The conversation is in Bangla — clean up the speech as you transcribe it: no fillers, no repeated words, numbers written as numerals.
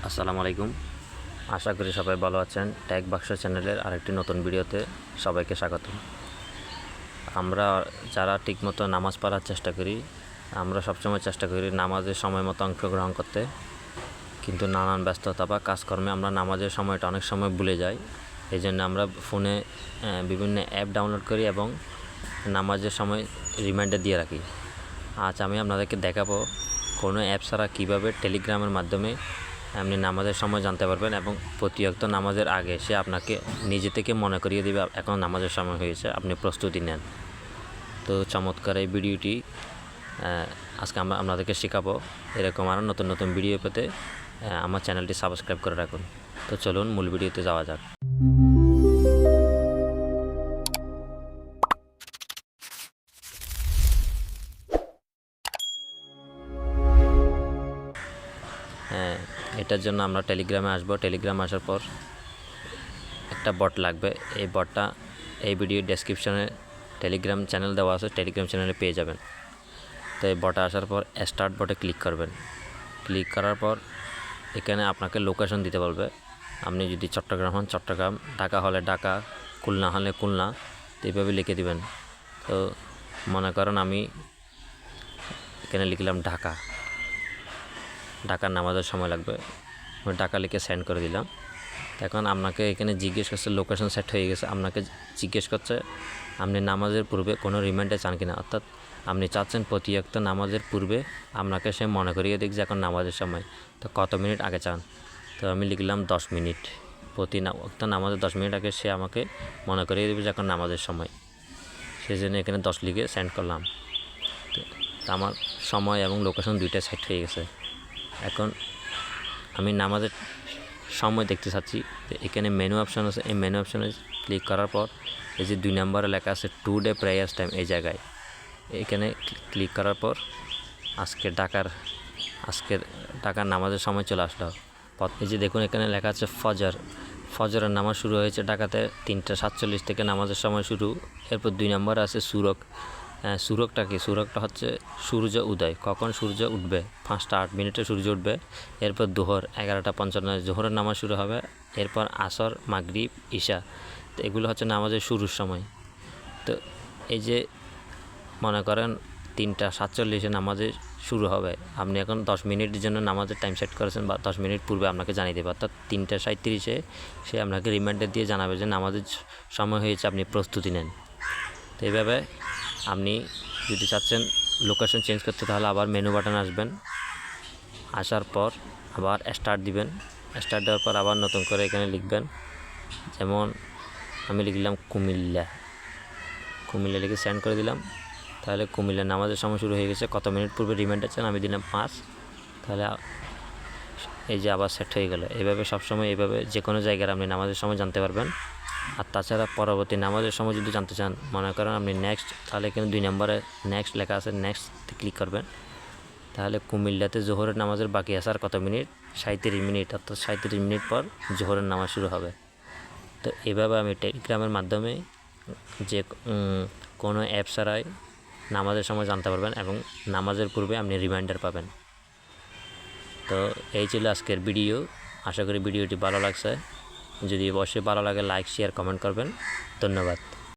আসসালামু আলাইকুম। আশা করি সবাই ভালো আছেন। টেক বাক্স চ্যানেলের আরেকটি নতুন ভিডিওতে সবাইকে স্বাগতম। আমরা যারা ঠিকমতো নামাজ পড়ার চেষ্টা করি, আমরা সবসময় চেষ্টা করি নামাজের সময় মতো অংশগ্রহণ করতে, কিন্তু নানান ব্যস্ততা বা কাজকর্মে আমরা নামাজের সময়টা অনেক সময় ভুলে যাই। এই জন্য আমরা ফোনে বিভিন্ন অ্যাপ ডাউনলোড করি এবং নামাজের সময় রিমাইন্ডার দিয়ে রাখি। আজ আমি আপনাদেরকে দেখাবো কোনো অ্যাপ ছাড়া কীভাবে টেলিগ্রামের মাধ্যমে আপনি নামাজের সময় জানতে পারবেন এবং প্রতি ওয়াক্ত নামাজের আগে সে আপনাকে নিজে থেকে মনে করিয়ে দেবে এখন নামাজের সময় হয়েছে, আপনি প্রস্তুতি নেন। তো চমৎকার এই ভিডিওটি আজকে আমরা আপনাদেরকে শেখাবো। এরকম আরও নতুন নতুন ভিডিও পেতে আমার চ্যানেলটি সাবস্ক্রাইব করে রাখুন। তো চলুন মূল ভিডিওতে যাওয়া যাক। এটার জন্য আমরা টেলিগ্রামে আসবো। টেলিগ্রামে আসার পর একটা বট লাগবে। এই বটটা এই ভিডিও ডেসক্রিপশনে টেলিগ্রাম চ্যানেল দেওয়া আছে, টেলিগ্রাম চ্যানেলে পেয়ে যাবেন। তো এই বটে আসার পর স্টার্ট বটে ক্লিক করবেন। ক্লিক করার পর এখানে আপনাকে লোকেশন দিতে বলবে। আপনি যদি চট্টগ্রাম হন চট্টগ্রাম, ঢাকা হলে ঢাকা, খুলনা হলে খুলনা, তো এইভাবে লিখে দিবেন। তো মনে করেন আমি এখানে লিখলাম ঢাকা, ঢাকার নামাজের সময় লাগবে, আমি ঢাকা লিখে সেন্ড করে দিলাম। এখন আপনাকে এখানে জিজ্ঞেস করছে লোকেশন সেট হয়ে গেছে, আপনাকে জিজ্ঞেস করছে আপনি নামাজের পূর্বে কোনো রিমাইন্ডার চান কিনা, অর্থাৎ আপনি চাচ্ছেন প্রতি ওয়াক্ত নামাজের পূর্বে আপনাকে সে মনে করিয়ে দিক যে এখন নামাজের সময়, তো কত মিনিট আগে চান। তো আমি লিখলাম 10 মিনিট, প্রতি ওয়াক্ত নামাজের 10 মিনিট আগে সে আমাকে মনে করিয়ে দেবে যে এখন নামাজের সময়। সেই জন্য এখানে 10 লিখে সেন্ড করলাম। তো আমার সময় এবং লোকেশন দুইটা সেট হয়ে গেছে। এখন আমি নামাজের সময় দেখতে চাচ্ছি, তো এখানে মেনু অপশান আছে। এই মেনু অপশানে ক্লিক করার পর এই যে 2 নম্বরে লেখা আছে টুডে প্রেয়ার্স টাইম, এই জায়গায় এখানে ক্লিক করার পর আজকের ঢাকার নামাজের সময় চলে আসলো। এই যে দেখুন এখানে লেখা আছে ফজরের নামাজ শুরু হয়েছে ঢাকাতে 3:47 থেকে নামাজের সময় শুরু। এরপর 2 নম্বরে আছে সুরক। সুরকটা কি? সুরকটা হচ্ছে সূর্য উদয়, কখন সূর্য উঠবে, 5টা 8 মিনিটে সূর্য উঠবে। এরপর দুহর 11:55 জোহরের নামাজ শুরু হবে। এরপর আসর, মাগরিব, ঈশা, তো এগুলো হচ্ছে নামাজের শুরুর সময়। তো এই যে মনে করেন 3:47 নামাজে শুরু হবে, আপনি এখন 10 মিনিটের জন্য নামাজের টাইম সেট করেছেন বা 10 মিনিট পূর্বে আপনাকে জানিয়ে দেবে, অর্থাৎ 3:37 সে আপনাকে রিমাইন্ডার দিয়ে জানাবে যে নামাজের সময় হয়েছে, আপনি প্রস্তুতি নেন। তো এইভাবে আপনি যদি চাচ্ছেন লোকেশন চেঞ্জ করতে, তাহলে আবার মেনু বাটন আসবেন, আসার পর আবার স্টার্ট দিবেন। স্টার্ট দেওয়ার পর আবার নতুন করে এখানে লিখবেন, যেমন আমি লিখলাম কুমিল্লা লিখে সেন্ড করে দিলাম। তাহলে কুমিল্লার নামাজের সময় শুরু হয়ে গেছে। কত মিনিট পূর্বে রিমাইন্ডার চান, আমি দিলাম 5। তাহলে এই যে আবার সেট হয়ে গেল। এইভাবে সবসময় এইভাবে যে কোনো জায়গায় আপনি নামাজের সময় জানতে পারবেন। আর তাছাড়া পরবর্তী নামাজের সময় যদি জানতে চান, মনে করেন আপনি নেক্সট, তাহলে এখানে 2 নম্বরে নেক্সট লেখা আছে, নেক্সটে ক্লিক করবেন। তাহলে কুমিল্লাতে জোহরের নামাজের বাকি আছে আর কত মিনিট, 37 মিনিট, অর্থাৎ 37 মিনিট পর জোহরের নামাজ শুরু হবে। তো এভাবে আমি টেলিগ্রামের মাধ্যমে যে কোনো অ্যাপ ছাড়াই নামাজের সময় জানতে পারবেন এবং নামাজের পূর্বে আপনি রিমাইন্ডার পাবেন। তো এই ছিল আজকের ভিডিও। আশা করি ভিডিওটি ভালো লাগছে। যদি অবশ্যই ভালো লাগে লাইক, শেয়ার, কমেন্ট করবেন। ধন্যবাদ।